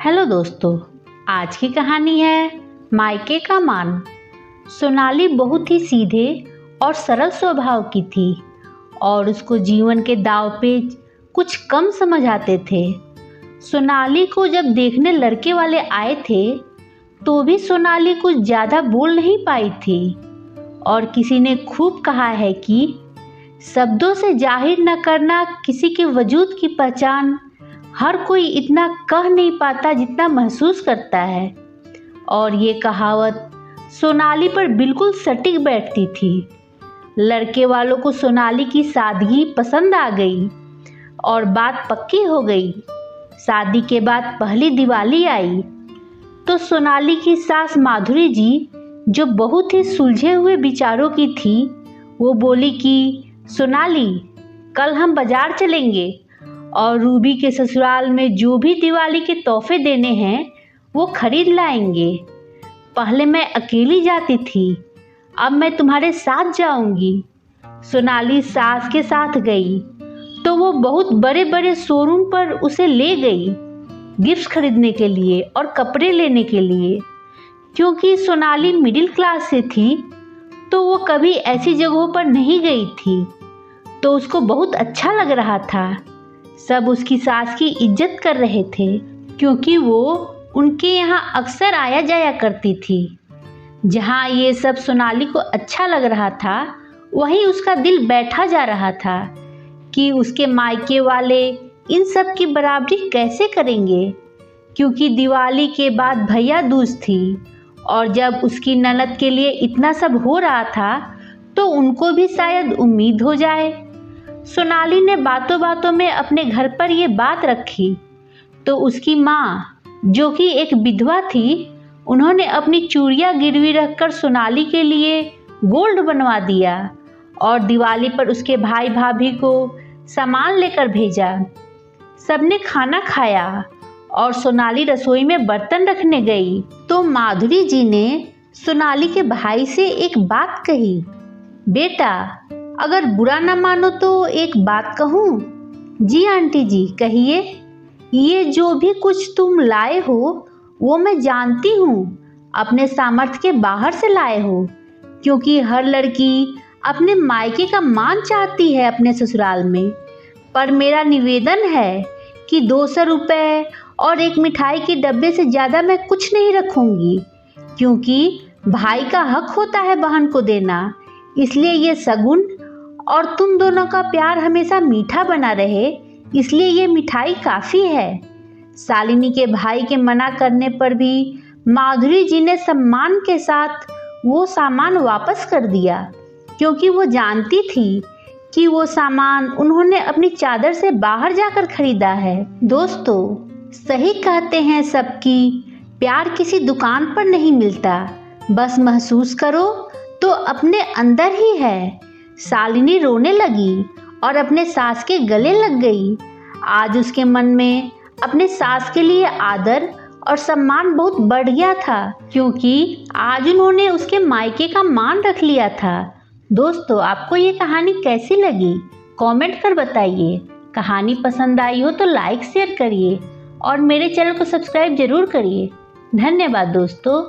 Hello दोस्तों, आज की कहानी है मायके का मान। सोनाली बहुत ही सीधे और सरल स्वभाव की थी और उसको जीवन के दांव पेच कुछ कम समझ आते थे। सोनाली को जब देखने लड़के वाले आए थे तो भी सोनाली कुछ ज़्यादा बोल नहीं पाई थी और किसी ने खूब कहा है कि शब्दों से जाहिर न करना किसी के वजूद की पहचान हर कोई इतना कह नहीं पाता जितना महसूस करता है। और ये कहावत सोनाली पर बिल्कुल सटीक बैठती थी। लड़के वालों को सोनाली की सादगी पसंद आ गई और बात पक्की हो गई। शादी के बाद पहली दिवाली आई तो सोनाली की सास माधुरी जी, जो बहुत ही सुलझे हुए विचारों की थी, वो बोली कि सोनाली, कल हम बाजार चलेंगे और रूबी के ससुराल में जो भी दिवाली के तोहफे देने हैं वो खरीद लाएंगे। पहले मैं अकेली जाती थी, अब मैं तुम्हारे साथ जाऊंगी। सोनाली सास के साथ गई तो वो बहुत बड़े बड़े शोरूम पर उसे ले गई गिफ्ट खरीदने के लिए और कपड़े लेने के लिए। क्योंकि सोनाली मिडिल क्लास से थी तो वो कभी ऐसी जगहों पर नहीं गई थी, तो उसको बहुत अच्छा लग रहा था। सब उसकी सास की इज्जत कर रहे थे क्योंकि वो उनके यहाँ अक्सर आया जाया करती थी। जहाँ ये सब सोनाली को अच्छा लग रहा था, वहीं उसका दिल बैठा जा रहा था कि उसके मायके वाले इन सब की बराबरी कैसे करेंगे। क्योंकि दिवाली के बाद भैया दूज थी और जब उसकी ननद के लिए इतना सब हो रहा था तो उनको भी शायद उम्मीद हो जाए। सोनाली ने बातों बातों में अपने घर पर ये बात रखी तो उसकी माँ, जो कि एक विधवा थी, उन्होंने अपनी चूड़ियाँ गिरवी रखकर सोनाली के लिए गोल्ड बनवा दिया और दिवाली पर उसके भाई भाभी को सामान लेकर भेजा। सबने खाना खाया और सोनाली रसोई में बर्तन रखने गई तो माधुरी जी ने सोनाली के भाई से एक बात कही, बेटा, अगर बुरा ना मानो तो एक बात कहूँ? जी आंटी जी, कहिए। ये जो भी कुछ तुम लाए हो वो मैं जानती हूँ अपने सामर्थ्य के बाहर से लाए हो, क्योंकि हर लड़की अपने मायके का मान चाहती है अपने ससुराल में। पर मेरा निवेदन है कि 200 रुपये और एक मिठाई के डब्बे से ज़्यादा मैं कुछ नहीं रखूँगी, क्योंकि भाई का हक होता है बहन को देना। इसलिए ये सगुन और तुम दोनों का प्यार हमेशा मीठा बना रहे, इसलिए ये मिठाई काफ़ी है। शालिनी के भाई के मना करने पर भी माधुरी जी ने सम्मान के साथ वो सामान वापस कर दिया, क्योंकि वो जानती थी कि वो सामान उन्होंने अपनी चादर से बाहर जाकर खरीदा है। दोस्तों, सही कहते हैं सबकी, प्यार किसी दुकान पर नहीं मिलता, बस महसूस करो तो अपने अंदर ही है। शालिनी रोने लगी और अपने सास के गले लग गई। आज उसके मन में अपने सास के लिए आदर और सम्मान बहुत बढ़ गया था, क्योंकि आज उन्होंने उसके मायके का मान रख लिया था। दोस्तों, आपको ये कहानी कैसी लगी? कमेंट कर बताइए। कहानी पसंद आई हो तो लाइक शेयर करिए और मेरे चैनल को सब्सक्राइब जरूर करिए। धन्यवाद दोस्तों।